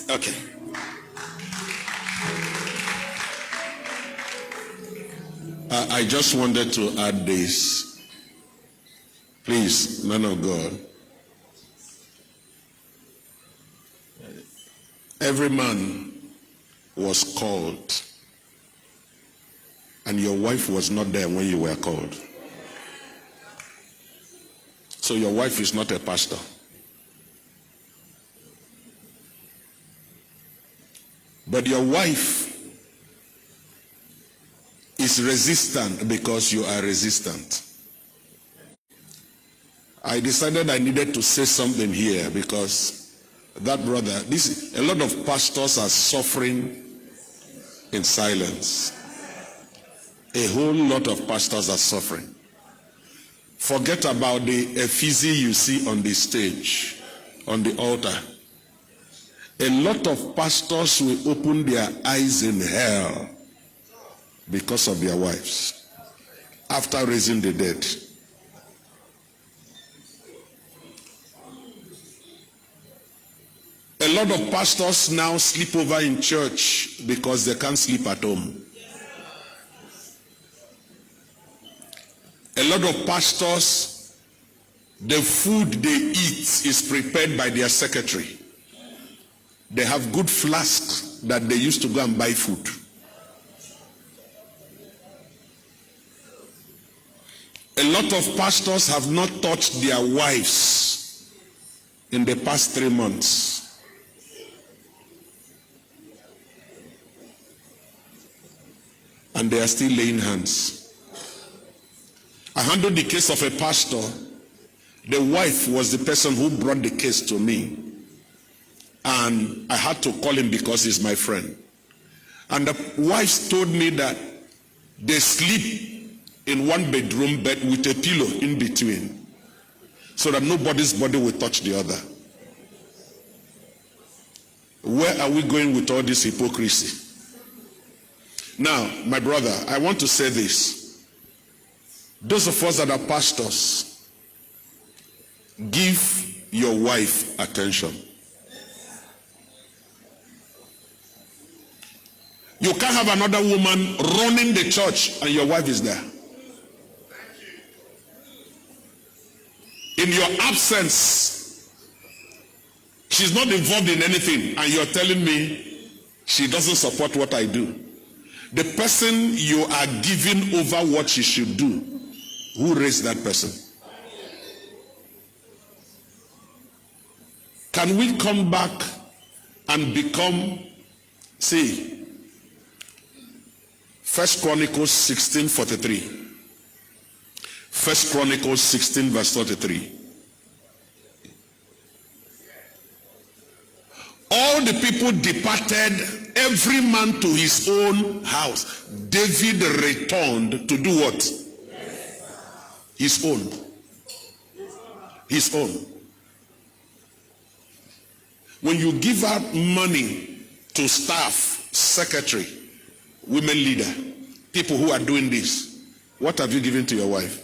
Okay. I just wanted to add this. Please, man of God. Every man was called, and your wife was not there when you were called. So your wife is not a pastor. But your wife is resistant because you are resistant. I decided I needed to say something here because that brother, a lot of pastors are suffering in silence. A whole lot of pastors are suffering. Forget about the effigy you see on the stage, on the altar. A lot of pastors will open their eyes in hell because of their wives after raising the dead. A lot of pastors now sleep over in church because they can't sleep at home. A lot of pastors, the food they eat is prepared by their secretary. They have good flasks that they used to go and buy food. A lot of pastors have not touched their wives in the past 3 months. And they are still laying hands. I handled the case of a pastor. The wife was the person who brought the case to me. And I had to call him because he's my friend. And the wives told me that they sleep in one bedroom bed with a pillow in between so that nobody's body will touch the other. Where are we going with all this hypocrisy? Now, my brother, I want to say this. Those of us that are pastors, give your wife attention. You can't have another woman running the church and your wife is there. In your absence, she's not involved in anything and you're telling me she doesn't support what I do. The person you are giving over what she should do, who raised that person? Can we come back and become, see, 1 Chronicles 16:43. 1 Chronicles 16 verse 33. All the people departed, every man to his own house. David returned to do what? His own. His own. When you give out money to staff, secretary, women leader, people who are doing this, what have you given to your wife?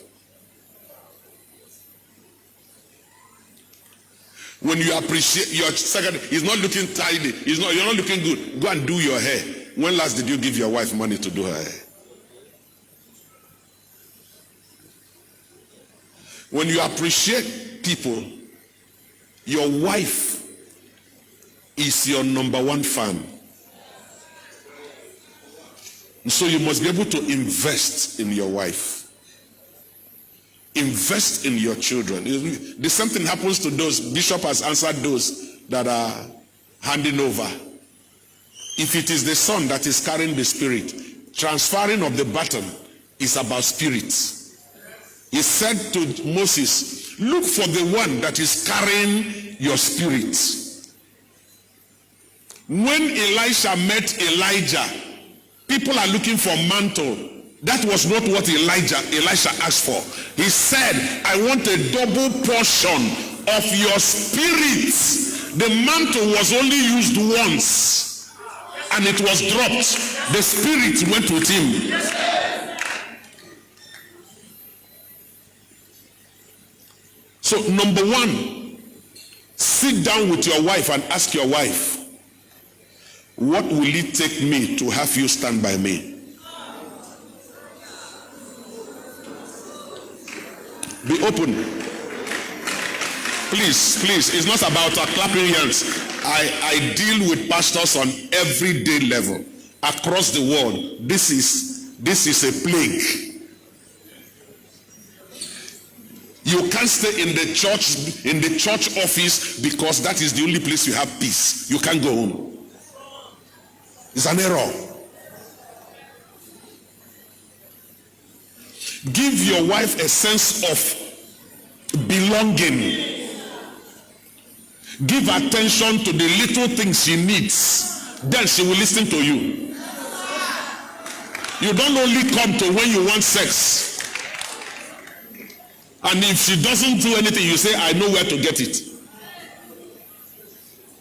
When you appreciate your secretary, he's not looking tidy, you're not looking good, go and do your hair. When last did you give your wife money to do her hair? When you appreciate people, your wife is your number one fan. So you must be able to invest in your wife. Invest in your children. The same thing happens to those. Bishop has answered those that are handing over. If it is the son that is carrying the spirit, transferring of the baton is about spirits. He said to Moses, look for the one that is carrying your spirit. When Elisha met Elijah, people are looking for mantle. That was not what Elisha asked for. He said, I want a double portion of your spirit. The mantle was only used once and it was dropped. The spirit went with him. So number one, sit down with your wife and ask your wife, what will it take me to have you stand by me? Be open. Please, please. It's not about clapping hands. I deal with pastors on everyday level across the world. This is a plague. You can't stay in the church office because that is the only place you have peace. You can't go home. It's an error. Give your wife a sense of belonging. Give attention to the little things she needs. Then she will listen to you. You don't only come to when you want sex. And if she doesn't do anything, you say, I know where to get it.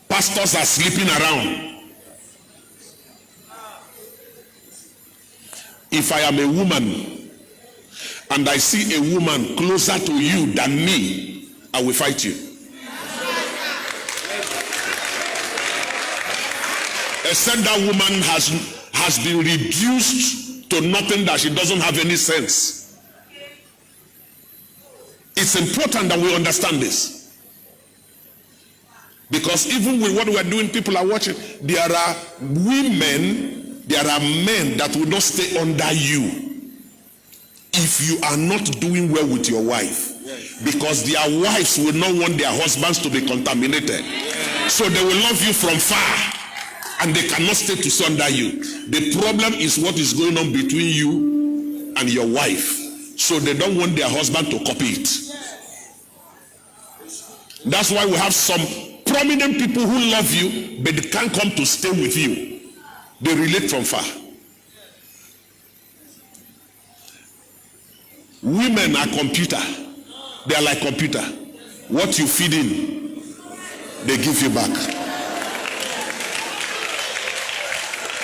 Pastors are sleeping around. If I am a woman and I see a woman closer to you than me, I will fight you. Except that woman has been reduced to nothing, that she doesn't have any sense. It's important that we understand this. Because even with what we are doing, people are watching. There are women, there are men that will not stay under you if you are not doing well with your wife. Because their wives will not want their husbands to be contaminated. So they will love you from far. And they cannot stay to stay under you. The problem is what is going on between you and your wife. So they don't want their husband to copy it. That's why we have some prominent people who love you, but they can't come to stay with you. They relate from far. Women are computer. They are like computer. What you feed in, they give you back.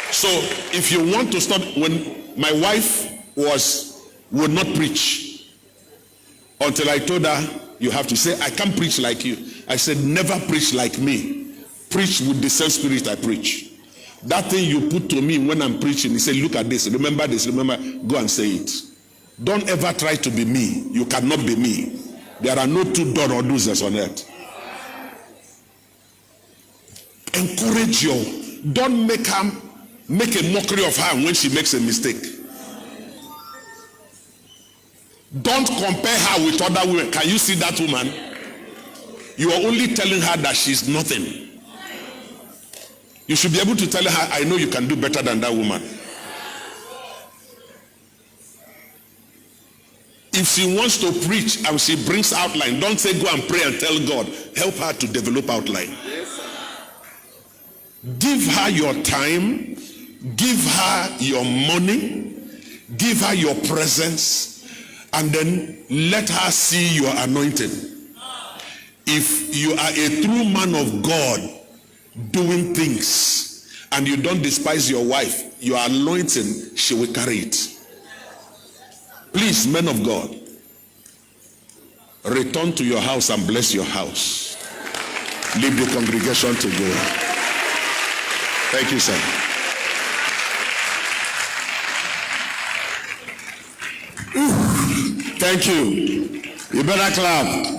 So if you want to stop, when my wife would not preach until I told her, you have to say, I can't preach like you. I said, never preach like me. Preach with the same spirit I preach. That thing you put to me when I'm preaching, he said, look at this, remember this, remember, go and say it. Don't ever try to be me. You cannot be me. There are no two Don Odunzes on earth. Encourage you. Don't make a mockery of her when she makes a mistake. Don't compare her with other women. Can you see that woman? You are only telling her that she's nothing. You should be able to tell her, I know you can do better than that woman. If she wants to preach and she brings outline, don't say go and pray and tell God. Help her to develop outline. Give her your time. Give her your money. Give her your presence. And then let her see your anointing. If you are a true man of God doing things and you don't despise your wife, your anointing, she will carry it. Please, men of God, return to your house and bless your house. Leave the congregation to go. Thank you, sir. Thank you. You better clap.